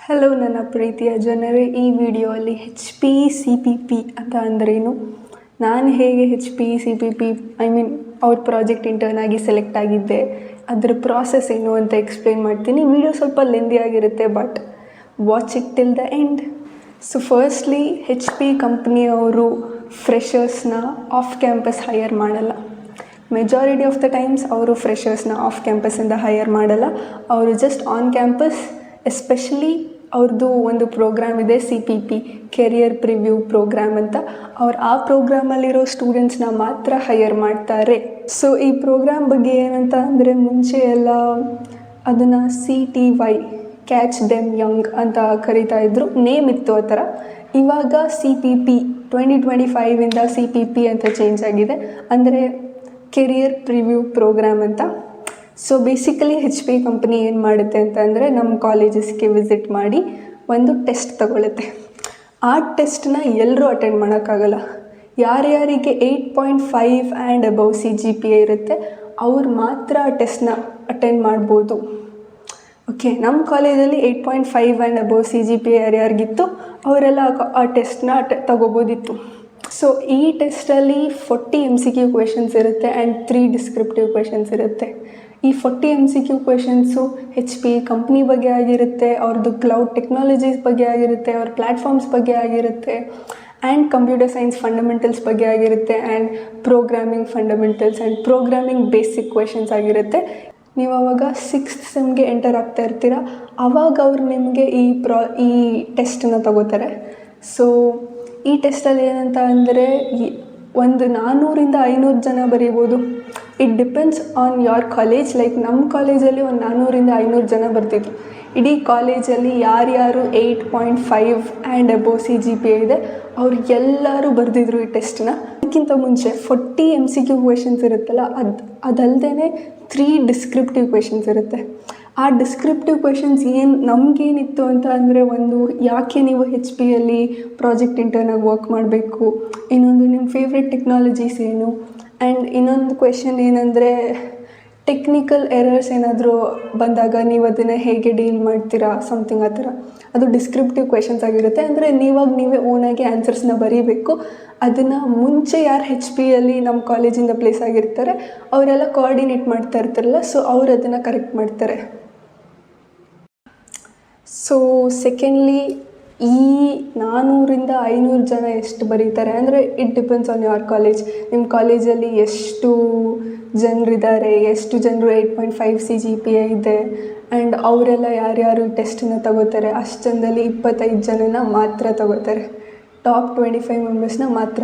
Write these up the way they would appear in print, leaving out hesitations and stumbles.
Hello ನನ್ನ ಪ್ರೀತಿಯ ಜನರೇ, ಈ ವಿಡಿಯೋಲ್ಲಿ HPCPP ಅಂತ ಅಂದ್ರೇನು, ನಾನು ಹೇಗೆ HPCPP ಅವ್ರ ಪ್ರಾಜೆಕ್ಟ್ ಇಂಟರ್ನ್ ಆಗಿ ಸೆಲೆಕ್ಟ್ ಆಗಿದ್ದೆ, ಅದರ ಪ್ರಾಸೆಸ್ ಏನು ಅಂತ ಎಕ್ಸ್ಪ್ಲೇನ್ ಮಾಡ್ತೀನಿ. ವಿಡಿಯೋ ಸ್ವಲ್ಪ ಲೆಂದಿ ಆಗಿರುತ್ತೆ, but watch it till the end. So firstly HP ಕಂಪ್ನಿಯವರು ಫ್ರೆಷರ್ಸ್ನ ಆಫ್ ಕ್ಯಾಂಪಸ್ ಹೈಯರ್ ಮಾಡಲ್ಲ. ಮೆಜಾರಿಟಿ ಆಫ್ ದ ಟೈಮ್ಸ್ ಅವರು ಫ್ರೆಷರ್ಸ್ನ ಆಫ್ ಕ್ಯಾಂಪಸ್ಸಿಂದ ಹೈಯರ್ ಮಾಡಲ್ಲ. ಅವರು ಜಸ್ಟ್ ಆನ್ ಕ್ಯಾಂಪಸ್, ಎಸ್ಪೆಷಲಿ ಅವ್ರದ್ದು ಒಂದು ಪ್ರೋಗ್ರಾಮ್ ಇದೆ CPP, ಕೆರಿಯರ್ ಪ್ರಿವ್ಯೂ ಪ್ರೋಗ್ರಾಮ್ ಅಂತ. ಅವ್ರು ಆ ಪ್ರೋಗ್ರಾಮಲ್ಲಿರೋ ಸ್ಟೂಡೆಂಟ್ಸ್ನ ಮಾತ್ರ ಹೈಯರ್ ಮಾಡ್ತಾರೆ. ಸೊ ಈ ಪ್ರೋಗ್ರಾಮ್ ಬಗ್ಗೆ ಏನಂತ ಅಂದರೆ, ಮುಂಚೆ ಎಲ್ಲ ಅದನ್ನು CTY, ಕ್ಯಾಚ್ ದೆಮ್ ಯಂಗ್ ಅಂತ ಕರಿತಾ ಇದ್ರು, ನೇಮ್ ಇತ್ತು ಆ ಥರ. ಇವಾಗ CPP 2025ಇಂದ CPP ಅಂತ ಚೇಂಜ್ ಆಗಿದೆ, ಅಂದರೆ ಕೆರಿಯರ್ ಪ್ರಿವ್ಯೂ ಪ್ರೋಗ್ರಾಮ್ ಅಂತ. ಸೊ ಬೇಸಿಕಲಿ HP ಕಂಪ್ನಿ ಏನು ಮಾಡುತ್ತೆ ಅಂತ ಅಂದರೆ, ನಮ್ಮ ಕಾಲೇಜಸ್ಗೆ ವಿಸಿಟ್ ಮಾಡಿ ಒಂದು ಟೆಸ್ಟ್ ತಗೊಳುತ್ತೆ. ಆ ಟೆಸ್ಟನ್ನ ಎಲ್ಲರೂ ಅಟೆಂಡ್ ಮಾಡೋಕ್ಕಾಗಲ್ಲ. ಯಾರ್ಯಾರಿಗೆ 8.5 ಆ್ಯಂಡ್ ಅಬವ್ CGPA ಇರುತ್ತೆ ಅವ್ರು ಮಾತ್ರ ಆ ಟೆಸ್ಟ್ನ ಅಟೆಂಡ್ ಮಾಡ್ಬೋದು. ಓಕೆ, ನಮ್ಮ ಕಾಲೇಜಲ್ಲಿ 8.5 ಆ್ಯಂಡ್ ಅಬವ್ CGPA ಯಾರ್ಯಾರಿಗಿತ್ತು ಅವರೆಲ್ಲ ಆ ಟೆಸ್ಟ್ನ ತಗೋಬೋದಿತ್ತು. ಸೊ ಈ ಟೆಸ್ಟಲ್ಲಿ 40 MCQ ಕ್ವೆಶನ್ಸ್ ಇರುತ್ತೆ ಆ್ಯಂಡ್ 3 ಡಿಸ್ಕ್ರಿಪ್ಟಿವ್ ಕ್ವೆಶನ್ಸ್ ಇರುತ್ತೆ. ಈ 40 MCQ ಕ್ವೆಶನ್ಸು HP ಕಂಪ್ನಿ ಬಗ್ಗೆ ಆಗಿರುತ್ತೆ, ಅವ್ರದ್ದು ಕ್ಲೌಡ್ ಟೆಕ್ನಾಲಜೀಸ್ ಬಗ್ಗೆ ಆಗಿರುತ್ತೆ, ಅವ್ರ ಪ್ಲ್ಯಾಟ್ಫಾರ್ಮ್ಸ್ ಬಗ್ಗೆ ಆಗಿರುತ್ತೆ, ಆ್ಯಂಡ್ ಕಂಪ್ಯೂಟರ್ ಸೈನ್ಸ್ ಫಂಡಮೆಂಟಲ್ಸ್ ಬಗ್ಗೆ ಆಗಿರುತ್ತೆ, and programming fundamentals and programming basic questions ಆಗಿರುತ್ತೆ. ನೀವು ಆವಾಗ 6th ಸೆಮ್ಗೆ ಎಂಟರ್ ಆಗ್ತಾ ಇರ್ತೀರ, ಆವಾಗ ಅವ್ರು ನಿಮಗೆ ಈ ಟೆಸ್ಟನ್ನು ತಗೋತಾರೆ. ಸೊ ಈ ಟೆಸ್ಟಲ್ಲಿ ಏನಂತ ಅಂದರೆ, ಒಂದು 400ರಿಂದ 500 ಜನ ಬರೀಬೋದು. It depends on your college. Like ನಮ್ಮ ಕಾಲೇಜಲ್ಲಿ ಒಂದು 400ರಿಂದ 500 ಜನ ಬರ್ತಿದ್ರು. ಇಡೀ ಕಾಲೇಜಲ್ಲಿ ಯಾರ್ಯಾರು 8.5 ಆ್ಯಂಡ್ ಅಬವ್ CGPA ಇದೆ ಅವ್ರು ಎಲ್ಲರೂ ಬರೆದಿದ್ರು ಈ ಟೆಸ್ಟನ್ನ. ಅದಕ್ಕಿಂತ ಮುಂಚೆ 40 MCQ ಕ್ವೆಶನ್ಸ್ ಇರುತ್ತಲ್ಲ, ಅದಲ್ಲದೆ 3 ಡಿಸ್ಕ್ರಿಪ್ಟಿವ್ ಕ್ವೆಶನ್ಸ್ ಇರುತ್ತೆ. ಆ ಡಿಸ್ಕ್ರಿಪ್ಟಿವ್ ಕ್ವೆಶನ್ಸ್ ನಮಗೇನಿತ್ತು ಅಂತ ಅಂದರೆ, ಒಂದು ಯಾಕೆ ನೀವು HP ಪ್ರಾಜೆಕ್ಟ್ ಇಂಟರ್ನಾಗಿ ವರ್ಕ್ ಮಾಡಬೇಕು, ಇನ್ನೊಂದು ನಿಮ್ಮ ಫೇವ್ರೆಟ್ ಟೆಕ್ನಾಲಜೀಸ್ ಏನು, ಆ್ಯಂಡ್ ಇನ್ನೊಂದು ಕ್ವೆಶನ್ ಏನಂದರೆ, ಟೆಕ್ನಿಕಲ್ ಎರರ್ಸ್ ಏನಾದರೂ ಬಂದಾಗ ನೀವು ಅದನ್ನು ಹೇಗೆ ಡೀಲ್ ಮಾಡ್ತೀರಾ, ಸಮಥಿಂಗ್ ಆ ಥರ. ಅದು ಡಿಸ್ಕ್ರಿಪ್ಟಿವ್ ಕ್ವೆಶನ್ಸ್ ಆಗಿರುತ್ತೆ. ಅಂದರೆ ನೀವೇ ಓನಾಗಿ ಆನ್ಸರ್ಸ್ನ ಬರೀಬೇಕು. ಅದನ್ನು ಮುಂಚೆ ಯಾರು HP ನಮ್ಮ ಕಾಲೇಜಿಂದ ಪ್ಲೇಸ್ ಆಗಿರ್ತಾರೆ ಅವರೆಲ್ಲ ಕೋಆರ್ಡಿನೇಟ್ ಮಾಡ್ತಾ ಇರ್ತಾರಲ್ಲ, ಸೊ ಅವ್ರು ಅದನ್ನು ಕರೆಕ್ಟ್ ಮಾಡ್ತಾರೆ. ಸೊ ಸೆಕೆಂಡ್ಲಿ, ಈ 400ರಿಂದ 500 ಜನ ಎಷ್ಟು ಬರೀತಾರೆ ಅಂದರೆ, it depends on your college. ನಿಮ್ಮ ಕಾಲೇಜಲ್ಲಿ ಎಷ್ಟು ಜನರಿದ್ದಾರೆ, ಎಷ್ಟು ಜನರು 8.5 CGPA ಇದೆ, ಆ್ಯಂಡ್ ಅವರೆಲ್ಲ ಯಾರ್ಯಾರು ಟೆಸ್ಟನ್ನು ತಗೋತಾರೆ, ಅಷ್ಟು ಜನದಲ್ಲಿ 25 ಜನನ ಮಾತ್ರ ತಗೋತಾರೆ, ಟಾಪ್ 25 ಮೆಂಬರ್ಸ್ನ ಮಾತ್ರ.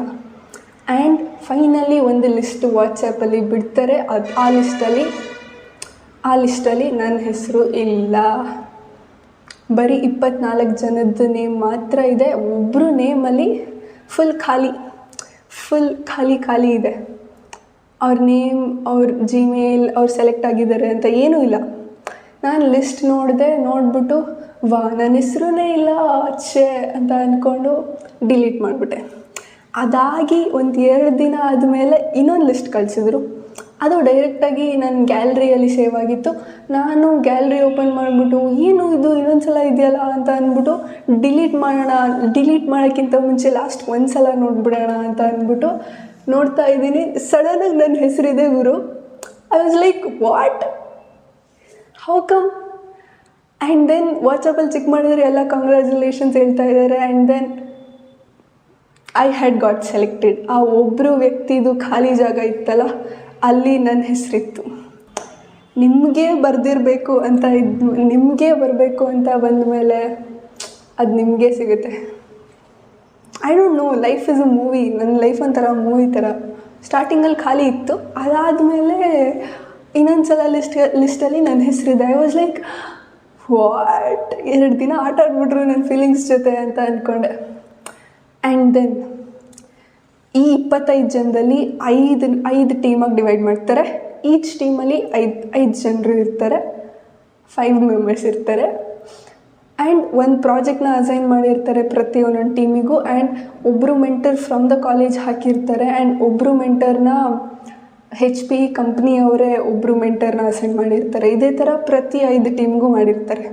ಆ್ಯಂಡ್ ಫೈನಲಿ ಒಂದು ಲಿಸ್ಟ್ ವಾಟ್ಸಪ್ಪಲ್ಲಿ ಬಿಡ್ತಾರೆ. ಆ ಲಿಸ್ಟಲ್ಲಿ ನನ್ನ ಹೆಸರು ಇಲ್ಲ. ಬರೀ 24 ಜನದ ನೇಮ್ ಮಾತ್ರ ಇದೆ. ಒಬ್ಬರು ನೇಮಲ್ಲಿ ಫುಲ್ ಖಾಲಿ ಇದೆ. ಅವ್ರ ನೇಮ್, ಅವ್ರ ಜಿಮೇಲ್, ಅವ್ರು ಸೆಲೆಕ್ಟ್ ಆಗಿದ್ದಾರೆ ಅಂತ ಏನೂ ಇಲ್ಲ. ನಾನು ಲಿಸ್ಟ್ ನೋಡಿಬಿಟ್ಟು ನನ್ನ ಹೆಸರೂ ಇಲ್ಲ ಛೇ ಅಂತ ಅಂದ್ಕೊಂಡು ಡಿಲೀಟ್ ಮಾಡಿಬಿಟ್ಟೆ. ಅದಾಗಿ 1-2 ದಿನ ಆದಮೇಲೆ ಇನ್ನೊಂದು ಲಿಸ್ಟ್ ಕಳಿಸಿದ್ರು. ಅದು ಡೈರೆಕ್ಟಾಗಿ ನನ್ನ ಗ್ಯಾಲ್ರಿಯಲ್ಲಿ ಸೇವ್ ಆಗಿತ್ತು. ನಾನು ಗ್ಯಾಲ್ರಿ ಓಪನ್ ಮಾಡಿಬಿಟ್ಟು ಏನು ಇದು ಇನ್ನೊಂದು ಸಲ ಇದೆಯಲ್ಲ ಅಂತ ಅಂದ್ಬಿಟ್ಟು ಡಿಲೀಟ್ ಮಾಡೋಕ್ಕಿಂತ ಮುಂಚೆ ಲಾಸ್ಟ್ ಒಂದು ಸಲ ನೋಡಿಬಿಡೋಣ ಅಂತ ಅಂದ್ಬಿಟ್ಟು ನೋಡ್ತಾ ಇದ್ದೀನಿ. ಸಡನ್ನಾಗಿ ನನ್ನ ಹೆಸರಿದೆ ಗುರು. I was like, what, how come? And then ವಾಟ್ಸಪ್ಪಲ್ಲಿ ಚೆಕ್ ಮಾಡಿದ್ರೆ ಎಲ್ಲ ಕಂಗ್ರ್ಯಾಚುಲೇಷನ್ಸ್ ಹೇಳ್ತಾ ಇದ್ದಾರೆ. And then I had got selected. ಆ ಒಬ್ಬರು ವ್ಯಕ್ತಿದು ಖಾಲಿ ಜಾಗ ಇತ್ತಲ್ಲ, ಅಲ್ಲಿ ನನ್ನ ಹೆಸರಿತ್ತು. ನಿಮಗೆ ಬರೆದಿರಬೇಕು ಅಂತ ನಿಮಗೆ ಬರಬೇಕು ಅಂತ ಬಂದ ಮೇಲೆ ಅದು ನಿಮಗೆ ಸಿಗುತ್ತೆ. I don't know, life is a movie. ನನ್ನ ಲೈಫ್ ಒಂಥರ ಮೂವಿ ಥರ. ಸ್ಟಾರ್ಟಿಂಗಲ್ಲಿ ಖಾಲಿ ಇತ್ತು, ಅದಾದಮೇಲೆ ಇನ್ನೊಂದು ಸಲ ಲಿಸ್ಟಲ್ಲಿ ನನ್ನ ಹೆಸರಿದೆ. ಐ ವಾಸ್ ಲೈಕ್, ವಾಟ್, 2 ದಿನ ಆಟ ಆಡ್ಬಿಟ್ರು ನನ್ನ ಫೀಲಿಂಗ್ಸ್ ಜೊತೆ ಅಂತ ಅಂದ್ಕೊಂಡೆ. ಆ್ಯಂಡ್ ದೆನ್ ಈ 25 ಜನದಲ್ಲಿ 5 ಟೀಮಾಗಿ ಡಿವೈಡ್ ಮಾಡ್ತಾರೆ. ಈಚ್ ಟೀಮಲ್ಲಿ 5 ಜನರು ಇರ್ತಾರೆ, 5 ಮೆಂಬರ್ಸ್ ಇರ್ತಾರೆ. ಆ್ಯಂಡ್ ಒಂದು ಪ್ರಾಜೆಕ್ಟ್ನ ಅಸೈನ್ ಮಾಡಿರ್ತಾರೆ ಪ್ರತಿ ಒಂದೊಂದು ಟೀಮಿಗೂ. ಆ್ಯಂಡ್ ಒಬ್ಬರು ಮೆಂಟರ್ ಫ್ರಮ್ ದ ಕಾಲೇಜ್ ಹಾಕಿರ್ತಾರೆ, ಆ್ಯಂಡ್ ಒಬ್ಬರು ಮೆಂಟರ್ನ HP ಕಂಪ್ನಿಯವರೇ ಒಬ್ಬರು ಮೆಂಟರ್ನ ಅಸೈನ್ ಮಾಡಿರ್ತಾರೆ. ಇದೇ ಥರ ಪ್ರತಿ 5 ಟೀಮ್ಗೂ ಮಾಡಿರ್ತಾರೆ.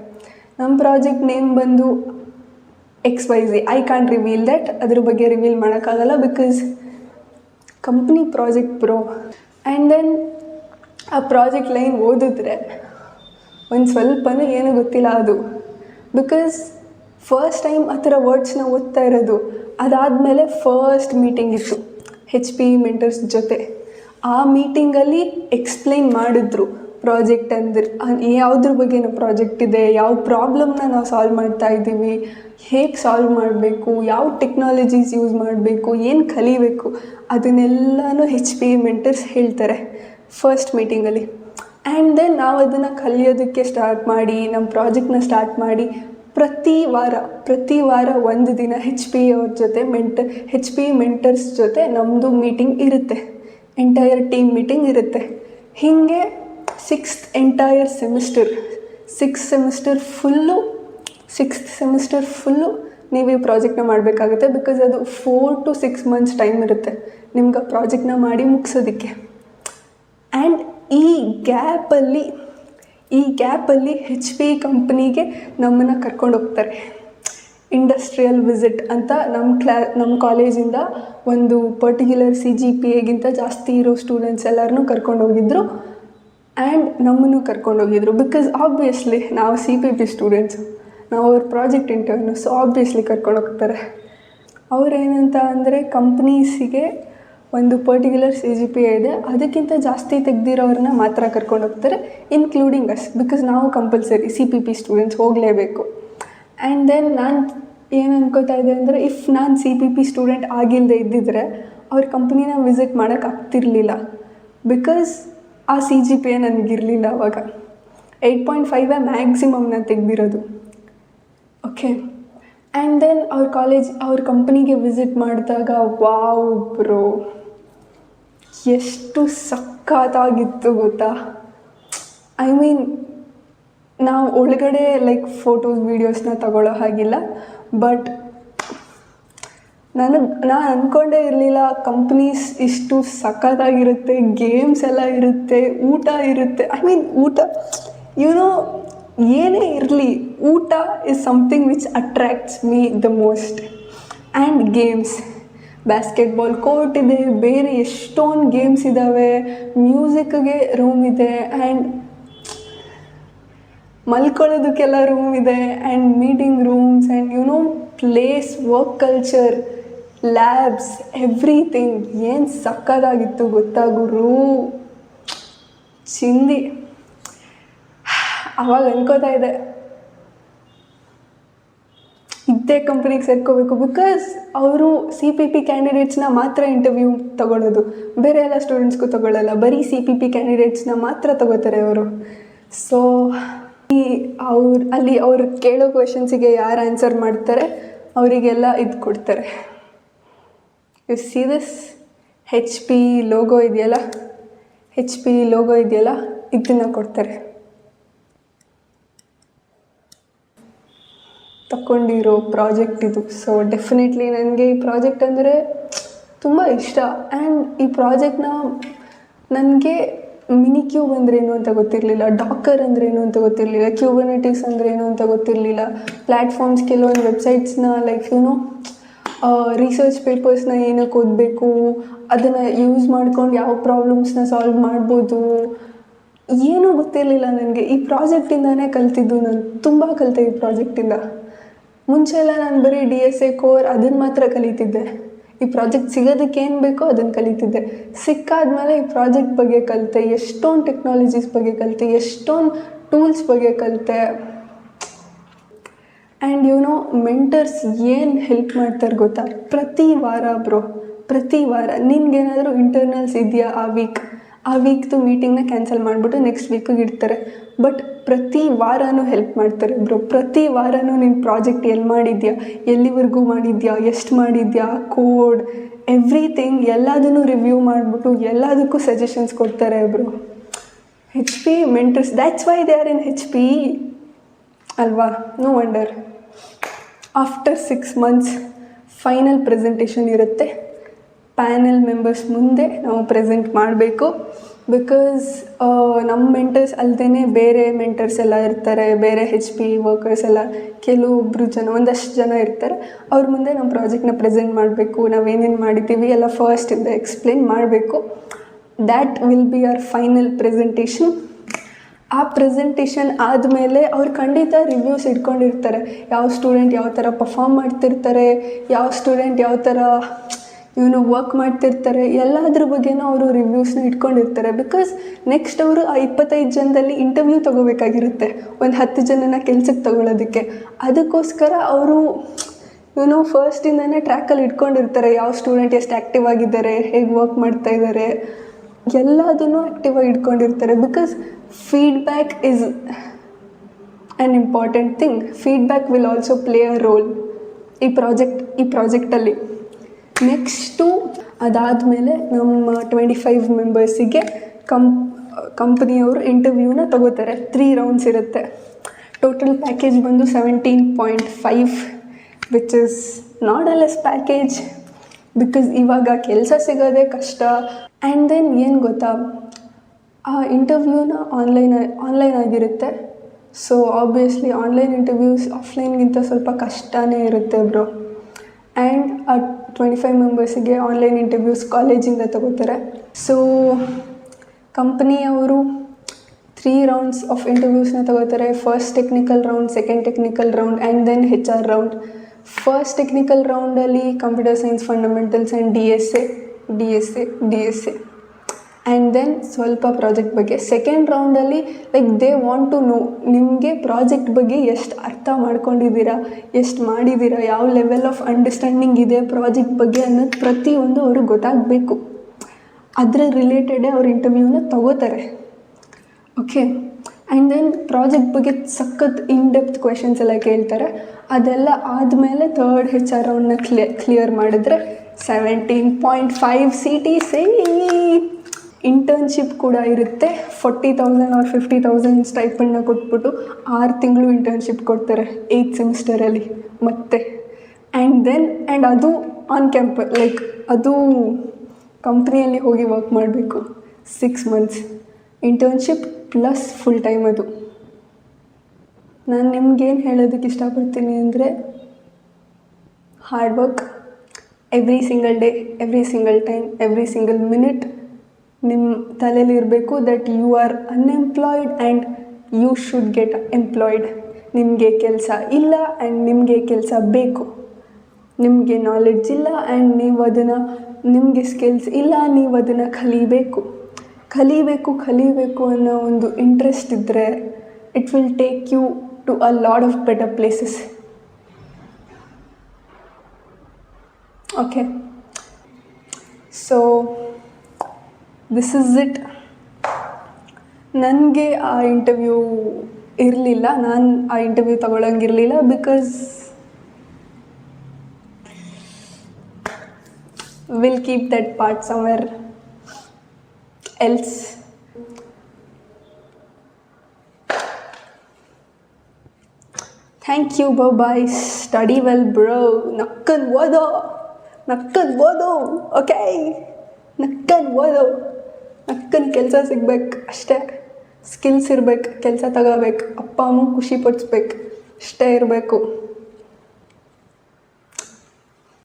ನಮ್ಮ ಪ್ರಾಜೆಕ್ಟ್ ನೇಮ್ ಬಂದು XYZ. I can't reveal that, ಅದ್ರ ಬಗ್ಗೆ ರಿವೀಲ್ ಮಾಡೋಕ್ಕಾಗಲ್ಲ because company project bro. And then ಆ ಪ್ರಾಜೆಕ್ಟ್ ಲೈನ್ ಓದಿದ್ರೆ ಒಂದು ಸ್ವಲ್ಪನೂ ಏನೂ ಗೊತ್ತಿಲ್ಲ ಅದು, ಬಿಕಾಸ್ ಫಸ್ಟ್ ಟೈಮ್ ಆ ಥರ ವರ್ಡ್ಸ್ನ ಓದ್ತಾ ಇರೋದು. ಅದಾದಮೇಲೆ ಫಸ್ಟ್ ಮೀಟಿಂಗ್ ಇತ್ತು HP ಮೆಂಟರ್ಸ್ ಜೊತೆ. ಆ ಮೀಟಿಂಗಲ್ಲಿ ಎಕ್ಸ್ಪ್ಲೈನ್ ಮಾಡಿದ್ರು ಪ್ರಾಜೆಕ್ಟ್ ಅಂದರೆ ಯಾವುದ್ರ ಬಗ್ಗೆ ನಾವು ಪ್ರಾಜೆಕ್ಟ್ ಇದೆ, ಯಾವ ಪ್ರಾಬ್ಲಮ್ನ ನಾವು ಸಾಲ್ವ್ ಮಾಡ್ತಾ ಇದ್ದೀವಿ, ಹೇಗೆ ಸಾಲ್ವ್ ಮಾಡಬೇಕು, ಯಾವ ಟೆಕ್ನಾಲಜೀಸ್ ಯೂಸ್ ಮಾಡಬೇಕು, ಏನು ಕಲಿಬೇಕು, ಅದನ್ನೆಲ್ಲನೂ HP ಮೆಂಟರ್ಸ್ ಹೇಳ್ತಾರೆ ಫಸ್ಟ್ ಮೀಟಿಂಗಲ್ಲಿ. ಆ್ಯಂಡ್ ದೆನ್ ನಾವು ಅದನ್ನು ಕಲಿಯೋದಕ್ಕೆ ಸ್ಟಾರ್ಟ್ ಮಾಡಿ ನಮ್ಮ ಪ್ರಾಜೆಕ್ಟ್ನ ಸ್ಟಾರ್ಟ್ ಮಾಡಿ ಪ್ರತಿ ವಾರ ಒಂದು ದಿನ ಅವ್ರ ಜೊತೆ HP ಮೆಂಟರ್ಸ್ ಜೊತೆ ನಮ್ಮದು ಮೀಟಿಂಗ್ ಇರುತ್ತೆ, ಎಂಟೈರ್ ಟೀಮ್ ಮೀಟಿಂಗ್ ಇರುತ್ತೆ. ಹೀಗೆ 6th entire semester, 6th semester full ನೀವು ಈ ಪ್ರಾಜೆಕ್ಟ್ನ ಮಾಡಬೇಕಾಗುತ್ತೆ. ಬಿಕಾಸ್ ಅದು 4 to 6 months ಟೈಮ್ ಇರುತ್ತೆ ನಿಮ್ಗೆ ಆ ಪ್ರಾಜೆಕ್ಟ್ನ ಮಾಡಿ ಮುಗಿಸೋದಕ್ಕೆ. ಆ್ಯಂಡ್ ಈ ಗ್ಯಾಪಲ್ಲಿ HP ಕಂಪ್ನಿಗೆ ನಮ್ಮನ್ನು ಕರ್ಕೊಂಡು ಹೋಗ್ತಾರೆ. ಇಂಡಸ್ಟ್ರಿಯಲ್ ವಿಸಿಟ್ ಅಂತ ನಮ್ಮ ಕಾಲೇಜಿಂದ ಒಂದು ಪರ್ಟಿಕ್ಯುಲರ್ CGPAಗಿಂತ ಜಾಸ್ತಿ ಇರೋ ಸ್ಟೂಡೆಂಟ್ಸ್ ಎಲ್ಲರನ್ನೂ ಕರ್ಕೊಂಡು ಹೋಗಿದ್ರು. ಆ್ಯಂಡ್ ನಮ್ಮನ್ನು ಕರ್ಕೊಂಡೋಗಿದ್ರು ಬಿಕಾಸ್ ಆಬ್ವಿಯಸ್ಲಿ ನಾವು CPP ಸ್ಟೂಡೆಂಟ್ಸು, ನಾವು ಅವ್ರ ಪ್ರಾಜೆಕ್ಟ್ ಇಂಟರ್ನು, ಸೊ ಆಬ್ವಿಯಸ್ಲಿ ಕರ್ಕೊಂಡು ಹೋಗ್ತಾರೆ. ಅವ್ರೇನಂತ ಅಂದರೆ ಕಂಪ್ನೀಸಿಗೆ ಒಂದು ಪರ್ಟಿಕ್ಯುಲರ್ CGPA ಇದೆ, ಅದಕ್ಕಿಂತ ಜಾಸ್ತಿ ತೆಗ್ದಿರೋರನ್ನ ಮಾತ್ರ ಕರ್ಕೊಂಡು ಹೋಗ್ತಾರೆ, ಇನ್ಕ್ಲೂಡಿಂಗ್ ಅಸ್, ಬಿಕಾಸ್ ನಾವು ಕಂಪಲ್ಸರಿ CPP ಸ್ಟೂಡೆಂಟ್ಸ್ ಹೋಗಲೇಬೇಕು. ಆ್ಯಂಡ್ ದೆನ್ ನಾನು ಏನು ಅನ್ಕೋತಾ ಇದ್ದೆ ಅಂದರೆ, ಇಫ್ ನಾನು CPP ಸ್ಟೂಡೆಂಟ್ ಆಗಿಲ್ಲದೆ ಇದ್ದಿದ್ರೆ ಅವ್ರ ಕಂಪ್ನಿನ ವಿಸಿಟ್ ಮಾಡೋಕ್ಕಾಗ್ತಿರ್ಲಿಲ್ಲ, ಬಿಕಾಸ್ ಆ CGPA ನನಗಿರಲಿಲ್ಲ ಅವಾಗ. 8.5 ಮ್ಯಾಕ್ಸಿಮಮ್ ನಾನು ತೆಗ್ದಿರೋದು. ಓಕೆ. ಆ್ಯಂಡ್ ದೆನ್ ಅವ್ರ ಕಂಪ್ನಿಗೆ ವಿಸಿಟ್ ಮಾಡಿದಾಗ ವಾವ್ ಬ್ರೋ, ಎಷ್ಟು ಸಖತ್ತಾಗಿತ್ತು ಗೊತ್ತಾ. ಐ ಮೀನ್ ನಾವು ಒಳಗಡೆ ಲೈಕ್ ಫೋಟೋಸ್ ವೀಡಿಯೋಸ್ನ ತಗೊಳ್ಳೋ ಹಾಗಿಲ್ಲ, ಬಟ್ ನಾನು ಅಂದ್ಕೊಂಡೇ ಇರಲಿಲ್ಲ ಕಂಪ್ನೀಸ್ ಇಷ್ಟು ಸಖತ್ತಾಗಿರುತ್ತೆ, ಗೇಮ್ಸ್ ಎಲ್ಲ ಇರುತ್ತೆ, ಊಟ ಇರುತ್ತೆ. ಐ ಮೀನ್ ಊಟ ಏನೇ ಇರಲಿ, ಊಟ is something which attracts me the most. And games, basketball court ಇದೆ, ಬೇರೆ ಎಷ್ಟೊಂದು ಗೇಮ್ಸ್ ಇದ್ದಾವೆ, ಮ್ಯೂಸಿಕ್ಗೆ ರೂಮ್ ಇದೆ, ಆ್ಯಂಡ್ ಮಲ್ಕೊಳ್ಳೋದಕ್ಕೆಲ್ಲ ರೂಮ್ ಇದೆ, and meeting rooms, and place, work culture, labs, everything. ಏನು ಸಕ್ಕತ್ತಾಗಿತ್ತು ಗೊತ್ತಾ ಗುರು, ಚಿಂದಿ. ಅವಾಗ ಅನ್ಕೋತಾ ಇದೆ ಇದ್ದೇ ಕಂಪ್ನಿಗೆ ಸೇರ್ಕೋಬೇಕು, ಬಿಕಾಸ್ ಅವರು CPP ಕ್ಯಾಂಡಿಡೇಟ್ಸ್ನ ಮಾತ್ರ ಇಂಟರ್ವ್ಯೂ ತೊಗೊಳೋದು, ಬೇರೆ ಎಲ್ಲ ಸ್ಟೂಡೆಂಟ್ಸ್ಗೂ ತೊಗೊಳ್ಳಲ್ಲ, ಬರೀ CPP ಕ್ಯಾಂಡಿಡೇಟ್ಸ್ನ ಮಾತ್ರ ತೊಗೋತಾರೆ ಅವರು. ಸೊ ಅವ್ರು ಕೇಳೋ ಕ್ವೆಶನ್ಸಿಗೆ ಯಾರು ಆನ್ಸರ್ ಮಾಡ್ತಾರೆ ಅವರಿಗೆಲ್ಲ ಇದು ಕೊಡ್ತಾರೆ. U see this HP logo ಇದೆಯಲ್ಲ, ಇದನ್ನು ಕೊಡ್ತಾರೆ. ತಗೊಂಡಿರೋ ಪ್ರಾಜೆಕ್ಟ್ ಇದು. ಸೊ ಡೆಫಿನೆಟ್ಲಿ ನನಗೆ ಈ ಪ್ರಾಜೆಕ್ಟ್ ಅಂದರೆ ತುಂಬ ಇಷ್ಟ. ಆ್ಯಂಡ್ ಈ ಪ್ರಾಜೆಕ್ಟ್ನ ನನಗೆ ಮಿನಿಕ್ಯೂಬ್ ಅಂದ್ರೇನು ಅಂತ ಗೊತ್ತಿರಲಿಲ್ಲ, ಡಾಕರ್ ಅಂದ್ರೇನು ಅಂತ ಗೊತ್ತಿರಲಿಲ್ಲ, ಕ್ಯೂಬರ್ನೆಟಿಸ್ ಅಂದ್ರೇನು ಅಂತ ಗೊತ್ತಿರಲಿಲ್ಲ, ಪ್ಲ್ಯಾಟ್ಫಾರ್ಮ್ಸ್, ಕೆಲವೊಂದು ವೆಬ್ಸೈಟ್ಸ್ನ ಲೈಕ್ ರಿಸರ್ಚ್ ಪೇಪರ್ಸ್ನ ಏನಕ್ಕೆ ಓದಬೇಕು, ಅದನ್ನು ಯೂಸ್ ಮಾಡ್ಕೊಂಡು ಯಾವ ಪ್ರಾಬ್ಲಮ್ಸ್ನ ಸಾಲ್ವ್ ಮಾಡ್ಬೋದು, ಏನೂ ಗೊತ್ತಿರಲಿಲ್ಲ ನನಗೆ. ಈ ಪ್ರಾಜೆಕ್ಟಿಂದನೇ ಕಲ್ತಿದ್ದು, ನಾನು ತುಂಬ ಕಲಿತೆ ಈ ಪ್ರಾಜೆಕ್ಟಿಂದ. ಮುಂಚೆ ಎಲ್ಲ ನಾನು ಬರೀ DSA ಕೋರ್ ಅದನ್ನು ಮಾತ್ರ ಕಲಿತಿದ್ದೆ, ಈ ಪ್ರಾಜೆಕ್ಟ್ ಸಿಗೋದಕ್ಕೆ ಏನು ಬೇಕೋ ಅದನ್ನು ಕಲಿತಿದ್ದೆ. ಸಿಕ್ಕಾದ್ಮೇಲೆ ಈ ಪ್ರಾಜೆಕ್ಟ್ ಬಗ್ಗೆ ಕಲಿತೆ, ಎಷ್ಟೊಂದು ಟೆಕ್ನಾಲಜೀಸ್ ಬಗ್ಗೆ ಕಲಿತೆ, ಎಷ್ಟೊಂದು ಟೂಲ್ಸ್ ಬಗ್ಗೆ ಕಲಿತೆ. ಆ್ಯಂಡ್ ಮೆಂಟರ್ಸ್ ಏನು ಹೆಲ್ಪ್ ಮಾಡ್ತಾರೆ ಗೊತ್ತಾ, ಪ್ರತಿ ವಾರ ನಿನ್ಗೇನಾದರೂ ಇಂಟರ್ನಲ್ಸ್ ಇದೆಯಾ ಆ ವೀಕ್ದು ಮೀಟಿಂಗ್ನ ಕ್ಯಾನ್ಸಲ್ ಮಾಡಿಬಿಟ್ಟು ನೆಕ್ಸ್ಟ್ ವೀಕಿಗೆ ಇಡ್ತಾರೆ. ಬಟ್ ಪ್ರತಿ ವಾರನೂ ಹೆಲ್ಪ್ ಮಾಡ್ತಾರೆ ಬ್ರೋ. ಪ್ರತಿ ವಾರನೂ ನಿನ್ನ ಪ್ರಾಜೆಕ್ಟ್ ಎಲ್ಲಿ ಮಾಡಿದ್ಯಾ, ಎಲ್ಲಿವರೆಗೂ ಮಾಡಿದ್ಯಾ, ಎಷ್ಟು ಮಾಡಿದ್ಯಾ, ಕೋಡ್, ಎವ್ರಿಥಿಂಗ್ ಎಲ್ಲದನ್ನು ರಿವ್ಯೂ ಮಾಡಿಬಿಟ್ಟು ಎಲ್ಲದಕ್ಕೂ ಸಜೆಷನ್ಸ್ ಕೊಡ್ತಾರೆ bro. HP mentors, that's why they are in HP ಅಲ್ವಾ. No wonder. After 6 months final presentation ಇರುತ್ತೆ. ಪ್ಯಾನೆಲ್ ಮೆಂಬರ್ಸ್ ಮುಂದೆ ನಾವು ಪ್ರೆಸೆಂಟ್ ಮಾಡಬೇಕು. ಬಿಕಾಸ್ ನಮ್ಮ ಮೆಂಟರ್ಸ್ ಅಲ್ಲದೇ ಬೇರೆ ಮೆಂಟರ್ಸ್ ಎಲ್ಲ ಇರ್ತಾರೆ, ಬೇರೆ HP ವರ್ಕರ್ಸ್ ಎಲ್ಲ ಕೆಲವೊಬ್ಬರು ಜನ, ಒಂದಷ್ಟು ಜನ ಇರ್ತಾರೆ. ಅವ್ರ ಮುಂದೆ ನಮ್ಮ ಪ್ರಾಜೆಕ್ಟ್ನ ಪ್ರೆಸೆಂಟ್ ಮಾಡಬೇಕು, ನಾವೇನೇನು ಮಾಡಿದ್ದೀವಿ ಎಲ್ಲ ಫಸ್ಟಿಂದ ಎಕ್ಸ್ಪ್ಲೇನ್ ಮಾಡಬೇಕು. That will be our final presentation. ಆ ಪ್ರೆಸೆಂಟೇಷನ್ ಆದಮೇಲೆ ಅವ್ರು ಖಂಡಿತ ರಿವ್ಯೂಸ್ ಇಟ್ಕೊಂಡಿರ್ತಾರೆ. ಯಾವ ಸ್ಟೂಡೆಂಟ್ ಯಾವ ಥರ ಪರ್ಫಾರ್ಮ್ ಮಾಡ್ತಿರ್ತಾರೆ, ಯಾವ ಸ್ಟೂಡೆಂಟ್ ಯಾವ ಥರ ವರ್ಕ್ ಮಾಡ್ತಿರ್ತಾರೆ, ಎಲ್ಲದ್ರ ಬಗ್ಗೆನೂ ಅವರು ರಿವ್ಯೂಸ್ನ ಇಟ್ಕೊಂಡಿರ್ತಾರೆ. ಬಿಕಾಸ್ ನೆಕ್ಸ್ಟ್ ಅವರು ಆ 25 ಜನದಲ್ಲಿ ಇಂಟರ್ವ್ಯೂ ತೊಗೋಬೇಕಾಗಿರುತ್ತೆ, ಒಂದು 10 ಜನನ ಕೆಲ್ಸಕ್ಕೆ ತೊಗೊಳೋದಕ್ಕೆ. ಅದಕ್ಕೋಸ್ಕರ ಅವರು ಫಸ್ಟಿಂದನೇ ಟ್ರ್ಯಾಕಲ್ಲಿ ಇಟ್ಕೊಂಡಿರ್ತಾರೆ, ಯಾವ ಸ್ಟೂಡೆಂಟ್ ಎಷ್ಟು ಆ್ಯಕ್ಟಿವ್ ಆಗಿದ್ದಾರೆ, ಹೇಗೆ ವರ್ಕ್ ಮಾಡ್ತಾಯಿದ್ದಾರೆ, ಎಲ್ಲದನ್ನು ಆ್ಯಕ್ಟಿವಾಗಿ ಇಟ್ಕೊಂಡಿರ್ತಾರೆ. Because feedback is an important thing. Feedback will also play a role ಈ ಪ್ರಾಜೆಕ್ಟಲ್ಲಿ. ನೆಕ್ಸ್ಟು ಅದಾದಮೇಲೆ ನಮ್ಮ 25 ಮೆಂಬರ್ಸಿಗೆ ಕಂಪ್ನಿಯವರು ಇಂಟರ್ವ್ಯೂನ ತೊಗೋತಾರೆ. 3 ರೌಂಡ್ಸ್ ಇರುತ್ತೆ. ಟೋಟಲ್ ಪ್ಯಾಕೇಜ್ ಬಂದು 17.5, which is not a less package. Because ಇವಾಗ ಕೆಲಸ ಸಿಗೋದೇ ಕಷ್ಟ. ಆ್ಯಂಡ್ ದೆನ್ ಏನು ಗೊತ್ತಾ, ಆ ಇಂಟರ್ವ್ಯೂನ ಆನ್ಲೈನ್ ಆಗಿರುತ್ತೆ. ಸೊ ಆಬ್ವಿಯಸ್ಲಿ ಆನ್ಲೈನ್ ಇಂಟರ್ವ್ಯೂಸ್ ಆಫ್ಲೈನ್ಗಿಂತ ಸ್ವಲ್ಪ ಕಷ್ಟನೇ ಇರುತ್ತೆ ಬ್ರೋ. ಆ್ಯಂಡ್ ಆ 25 ಮೆಂಬರ್ಸಿಗೆ ಆನ್ಲೈನ್ ಇಂಟರ್ವ್ಯೂಸ್ ಕಾಲೇಜಿಂದ ತಗೋತಾರೆ. ಸೊ ಕಂಪ್ನಿಯವರು 3 ರೌಂಡ್ಸ್ ಆಫ್ ಇಂಟರ್ವ್ಯೂಸ್ನ ತಗೋತಾರೆ. First technical round, second technical round and then HR round. First technical ರೌಂಡಲ್ಲಿ computer science fundamentals and D S A and then ಸ್ವಲ್ಪ ಪ್ರಾಜೆಕ್ಟ್ ಬಗ್ಗೆ. ಸೆಕೆಂಡ್ ರೌಂಡಲ್ಲಿ like they want to know ನಿಮಗೆ ಪ್ರಾಜೆಕ್ಟ್ ಬಗ್ಗೆ ಎಷ್ಟು ಅರ್ಥ ಮಾಡ್ಕೊಂಡಿದ್ದೀರಾ, ಎಷ್ಟು ಮಾಡಿದ್ದೀರಾ, ಯಾವ ಲೆವೆಲ್ ಆಫ್ ಅಂಡರ್ಸ್ಟ್ಯಾಂಡಿಂಗ್ ಇದೆ ಪ್ರಾಜೆಕ್ಟ್ ಬಗ್ಗೆ ಅನ್ನೋದು ಪ್ರತಿಯೊಂದು ಅವ್ರಿಗೆ ಗೊತ್ತಾಗಬೇಕು. ಅದರ ರಿಲೇಟೆಡೇ ಅವ್ರ ಇಂಟರ್ವ್ಯೂನ ತಗೋತಾರೆ. ಓಕೆ. ಆ್ಯಂಡ್ ದೆನ್ ಪ್ರಾಜೆಕ್ಟ್ ಬಗ್ಗೆ ಸಖತ್ ಇನ್ಡೆಪ್ತ್ ಕ್ವೆಶನ್ಸ್ ಎಲ್ಲ ಕೇಳ್ತಾರೆ. ಅದೆಲ್ಲ ಆದಮೇಲೆ ಥರ್ಡ್ HR ರೌಂಡ್ನ ಕ್ಲಿಯರ್ ಮಾಡಿದ್ರೆ 17.5 CTC. ಇಂಟರ್ನ್ಶಿಪ್ ಕೂಡ ಇರುತ್ತೆ. 40,000 or 50,000 ಸ್ಟೈಪಂಡನ್ನ ಕೊಟ್ಬಿಟ್ಟು 6 ತಿಂಗಳು ಇಂಟರ್ನ್ಶಿಪ್ ಕೊಡ್ತಾರೆ 8th ಸೆಮಿಸ್ಟರಲ್ಲಿ ಮತ್ತೆ. ಆ್ಯಂಡ್ ಅದು ಆನ್ ಕ್ಯಾಂಪಸ್, ಲೈಕ್ ಅದು ಕಂಪ್ನಿಯಲ್ಲಿ ಹೋಗಿ ವರ್ಕ್ ಮಾಡಬೇಕು 6 months internship plus full time. ಅದು ನಾನು ನಿಮ್ಗೇನು ಹೇಳೋದಕ್ಕೆ ಇಷ್ಟಪಡ್ತೀನಿ ಅಂದರೆ, hard work every single day, every single time, every single minute ನಿಮ್ಮ ತಲೆಯಲ್ಲಿರಬೇಕು that you are unemployed and you should get employed. ನಿಮಗೆ ಕೆಲಸ ಇಲ್ಲ ಆ್ಯಂಡ್ ನಿಮಗೆ ಕೆಲಸ ಬೇಕು. ನಿಮಗೆ ನಾಲೆಡ್ಜ್ ಇಲ್ಲ ಆ್ಯಂಡ್ ನೀವು ಅದನ್ನು, ನಿಮಗೆ ಸ್ಕಿಲ್ಸ್ ಇಲ್ಲ, ನೀವು ಅದನ್ನು ಕಲಿಬೇಕು ಅನ್ನೋ ಒಂದು ಇಂಟ್ರೆಸ್ಟ್ ಇದ್ದರೆ it will take you to a lot of better places. Okay, so this is it. ನನಗೆ ಆ ಇಂಟರ್ವ್ಯೂ ಇರಲಿಲ್ಲ, ನಾನು ಆ ಇಂಟರ್ವ್ಯೂ ತಗೊಳ್ಳೋಂಗಿರಲಿಲ್ಲ. Because will keep that part somewhere else. Thank you, bye. Study well bro. ನಕ್ಕನ್ ಓದೋ. ಓಕೆ, ನಕ್ಕನ್ ಕೆಲಸ ಸಿಗ್ಬೇಕು ಅಷ್ಟೇ. ಸ್ಕಿಲ್ಸ್ ಇರಬೇಕು, ಕೆಲಸ ತಗೋಬೇಕು, ಅಪ್ಪ ಅಮ್ಮ ಖುಷಿ ಪಡಿಸ್ಬೇಕು, ಅಷ್ಟೇ ಇರಬೇಕು.